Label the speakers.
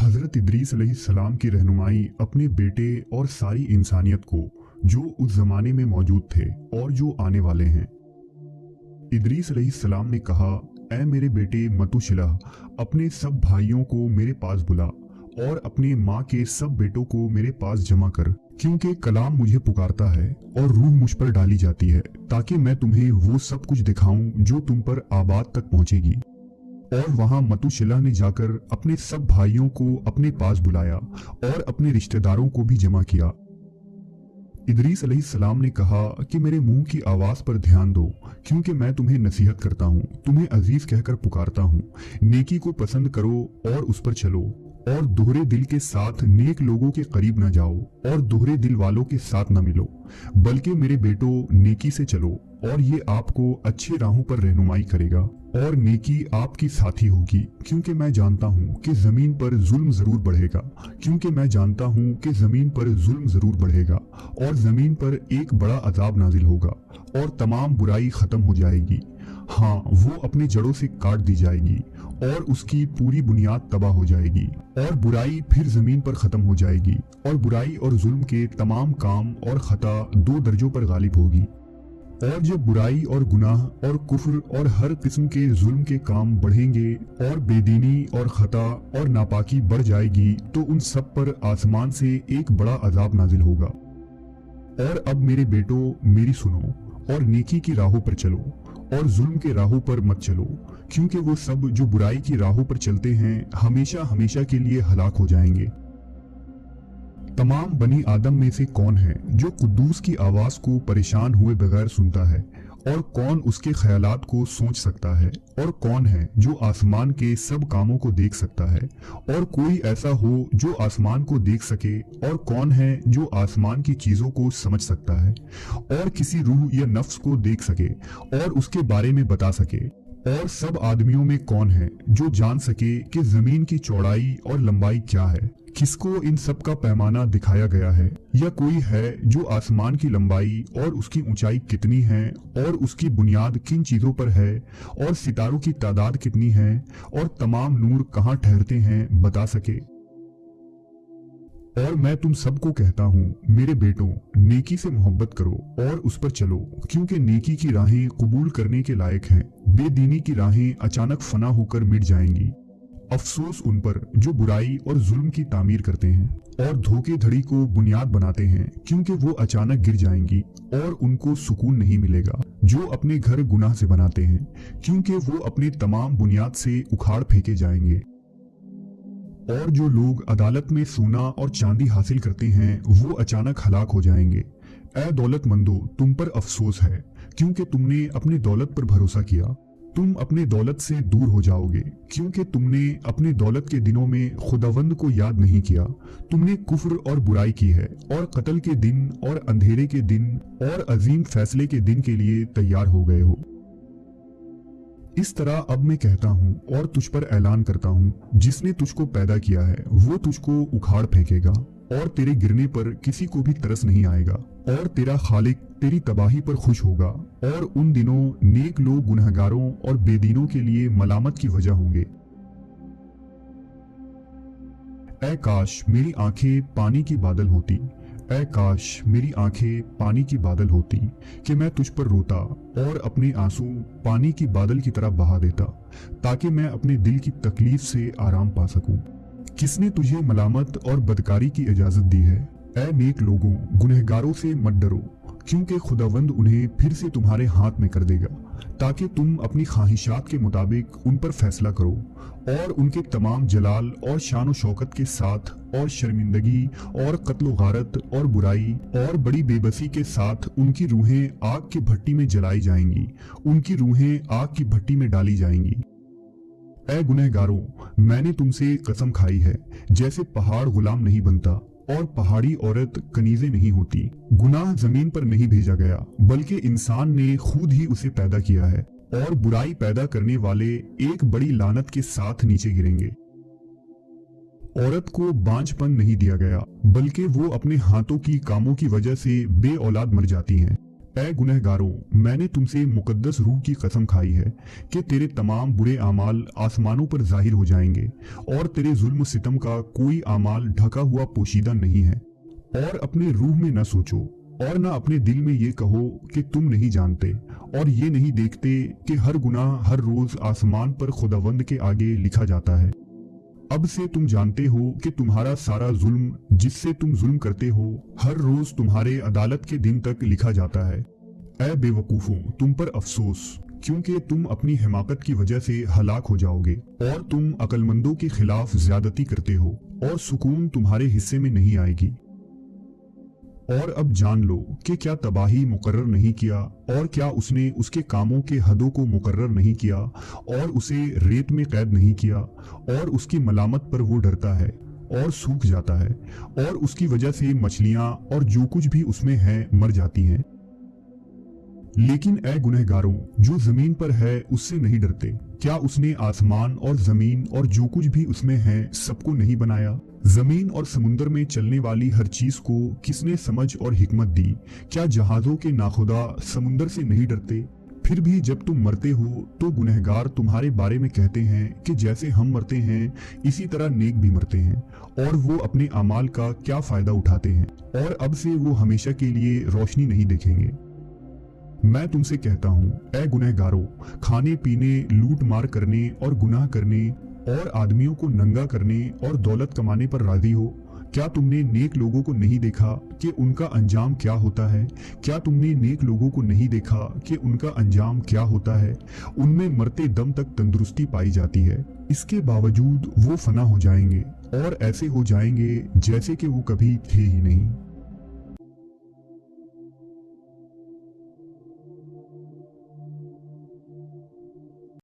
Speaker 1: हज़रत इदरीस अलैहिस्सलाम की रहनुमाई अपने बेटे और सारी इंसानियत को जो उस ज़माने में मौजूद थे और जो आने वाले हैं। इदरीस अलैहिस्सलाम ने कहा, ऐ मेरे बेटे मतुशिलह, अपने सब भाइयों को मेरे पास बुला और अपने माँ के सब बेटों को मेरे पास जमा कर, क्योंकि कलाम मुझे पुकारता है और रूह मुझ पर डाली जाती है, ताकि मैं तुम्हें वो सब कुछ दिखाऊं जो तुम पर आबाद तक पहुंचेगी। और वहां मतुशिलह ने जाकर अपने सब भाइयों को अपने पास बुलाया और अपने रिश्तेदारों को भी जमा किया। इदरीस अलैहिस्सलाम ने कहा कि मेरे मुंह की आवाज पर ध्यान दो, क्योंकि मैं तुम्हें नसीहत करता हूँ, तुम्हें अजीज कहकर पुकारता हूँ। नेकी को पसंद करो और उस पर चलो, और दोहरे दिल के साथ नेक लोगों के करीब न जाओ और दोहरे दिल वालों के साथ न मिलो, बल्कि मेरे बेटों नेकी से चलो, और ये आपको अच्छी राहों पर रहनुमाई करेगा और नेकी आपकी साथी होगी। क्योंकि मैं जानता हूँ कि जमीन पर जुल्म जरूर बढ़ेगा, क्योंकि मैं जानता हूँ कि जमीन पर जुल्म जरूर बढ़ेगा और जमीन पर एक बड़ा अजाब नाजिल होगा और तमाम बुराई खत्म हो जाएगी। हाँ, वो अपनी जड़ों से काट दी जाएगी और उसकी पूरी बुनियाद तबाह हो जाएगी, और बुराई फिर जमीन पर खत्म हो जाएगी, और बुराई और जुल्म के तमाम काम और खता दो दर्जों पर गालिब होगी। और जब बुराई और गुनाह और कुफ्र और हर किस्म के जुल्म के काम बढ़ेंगे और बेदीनी और खता और नापाकी बढ़ जाएगी, तो उन सब पर आसमान से एक बड़ा अजाब नाजिल होगा। और अब मेरे बेटों, मेरी सुनो और नेकी की राहों पर चलो और जुल्म के राहों पर मत चलो, क्योंकि वो सब जो बुराई की राहों पर चलते हैं हमेशा हमेशा के लिए हलाक हो जाएंगे। तमाम बनी आदम में से कौन है जो कुद्दूस की आवाज को परेशान हुए बगैर सुनता है, और कौन उसके ख्यालात को सोच सकता है, और कौन है जो आसमान के सब कामों को देख सकता है, और कोई ऐसा हो जो आसमान को देख सके, और कौन है जो आसमान की चीजों को समझ सकता है, और किसी रूह या नफ्स को देख सके और उसके बारे में बता सके। और सब आदमियों में कौन है जो जान सके कि जमीन की चौड़ाई और लंबाई क्या है, किसको इन सब का पैमाना दिखाया गया है, या कोई है जो आसमान की लंबाई और उसकी ऊंचाई कितनी है और उसकी बुनियाद किन चीजों पर है, और सितारों की तादाद कितनी है, और तमाम नूर कहाँ ठहरते हैं, बता सके। और मैं तुम सबको कहता हूँ, मेरे बेटों, नेकी से मोहब्बत करो और उस पर चलो, क्योंकि नेकी की राहें कबूल करने के लायक हैं, बेदीनी की राहें अचानक फना होकर मिट जाएंगी। अफसोस उन पर जो बुराई और जुल्म की तामीर करते हैं और धोखेधड़ी को बुनियाद बनाते हैं, क्योंकि वो अचानक गिर जाएंगी और उनको सुकून नहीं मिलेगा। जो अपने घर गुनाह से बनाते हैं, क्योंकि वो अपने तमाम बुनियाद से उखाड़ फेंके जाएंगे। और जो लोग अदालत में सोना और चांदी हासिल करते हैं, वो अचानक हलाक हो जाएंगे। ऐ दौलतमंदो, तुम पर अफसोस है, क्योंकि तुमने अपनी दौलत पर भरोसा किया। तुम अपने दौलत से दूर हो जाओगे, क्योंकि तुमने अपने दौलत के दिनों में खुदावंद को याद नहीं किया। तुमने कुफ्र और बुराई की है, और कत्ल के दिन और अंधेरे के दिन और अजीम फैसले के दिन के लिए तैयार हो गए हो। इस तरह अब मैं कहता हूँ और तुझ पर ऐलान करता हूँ, जिसने तुझको पैदा किया है वो तुझको उखाड़ फेंकेगा, और तेरे गिरने पर किसी को भी तरस नहीं आएगा, और तेरा खालिक तेरी तबाही पर खुश होगा। और उन दिनों नेक लोग गुनहगारों और बेदीनों के लिए मलामत की वजह होंगे। ऐ काश मेरी आंखें पानी की बादल होती, ऐ काश मेरी आंखें पानी की बादल होती, कि मैं तुझ पर रोता और अपने आंसू पानी की बादल की तरह बहा देता, ताकि मैं अपने दिल की तकलीफ से आराम पा सकूं। किसने तुझे मलामत और बदकारी की इजाजत दी है? ऐ नेक लोगों, गुनहगारों से मत डरो, क्योंकि खुदावंद उन्हें फिर से तुम्हारे हाथ में कर देगा, ताकि तुम अपनी ख्वाहिशात के मुताबिक उन पर फैसला करो, और उनके तमाम जलाल और शान व शौकत के साथ, और शर्मिंदगी और कत्ल गारत और बुराई और बड़ी बेबसी के साथ उनकी रूहें आग की भट्टी में जलाई जाएंगी, उनकी रूहें आग की भट्टी में डाली जाएंगी। ऐ गुनहगारों, मैंने तुमसे कसम खाई है, जैसे पहाड़ गुलाम नहीं बनता और पहाड़ी औरत कनीज़ें नहीं होती। गुनाह जमीन पर नहीं भेजा गया, बल्कि इंसान ने खुद ही उसे पैदा किया है, और बुराई पैदा करने वाले एक बड़ी लानत के साथ नीचे गिरेंगे। औरत को बांझपन नहीं दिया गया, बल्कि वो अपने हाथों की कामों की वजह से बे औलाद मर जाती हैं। ऐ गुनहगारों, मैंने तुमसे मुकद्दस रूह की कसम खाई है कि तेरे तमाम बुरे आमाल आसमानों पर जाहिर हो जाएंगे और तेरे जुल्म सितम का कोई आमाल ढका हुआ पोशीदा नहीं है। और अपने रूह में न सोचो और न अपने दिल में ये कहो कि तुम नहीं जानते और ये नहीं देखते कि हर गुनाह हर रोज आसमान पर खुदावंद के आगे लिखा जाता है। अब से तुम जानते हो कि तुम्हारा सारा जुल्म जिससे तुम जुल्म करते हो हर रोज तुम्हारे अदालत के दिन तक लिखा जाता है। ऐ बेवकूफों, तुम पर अफसोस, क्योंकि तुम अपनी हिमाकत की वजह से हलाक हो जाओगे और तुम अक्लमंदों के खिलाफ ज्यादती करते हो और सुकून तुम्हारे हिस्से में नहीं आएगी। और अब जान लो कि क्या तबाही मुकर्रर नहीं किया और क्या उसने उसके कामों के हदों को मुकर्रर नहीं किया और उसे रेत में कैद नहीं किया और उसकी मलामत पर वो डरता है और सूख जाता है और उसकी वजह से मछलियां और जो कुछ भी उसमें है मर जाती हैं। लेकिन ऐ गुनहगारों, जो जमीन पर है उससे नहीं डरते। क्या उसने आसमान और जमीन और जो कुछ भी उसमें है सबको नहीं बनाया? जमीन और समुंदर में चलने वाली हर चीज को किसने समझ और हिकमत दी? क्या जहाजों के नाखुदा समुंदर से नहीं डरते? फिर भी जब तुम मरते हो तो गुनहगार तुम्हारे बारे में कहते हैं कि जैसे हम मरते हैं इसी तरह नेक भी मरते हैं, और वो अपने अमाल का क्या फायदा उठाते हैं और अब से वो हमेशा के लिए रोशनी नहीं देखेंगे। मैं तुमसे कहता हूँ ऐ गुनहगारों, खाने पीने, लूट मार करने और गुनाह करने और आदमियों को नंगा करने और दौलत कमाने पर राजी हो। क्या तुमने नेक लोगों को नहीं देखा कि उनका अंजाम क्या होता है? क्या तुमने नेक लोगों को नहीं देखा कि उनका अंजाम क्या होता है? उनमें मरते दम तक तंदुरुस्ती पाई जाती है, इसके बावजूद वो फना हो जाएंगे और ऐसे हो जाएंगे जैसे कि वो कभी थे ही नहीं।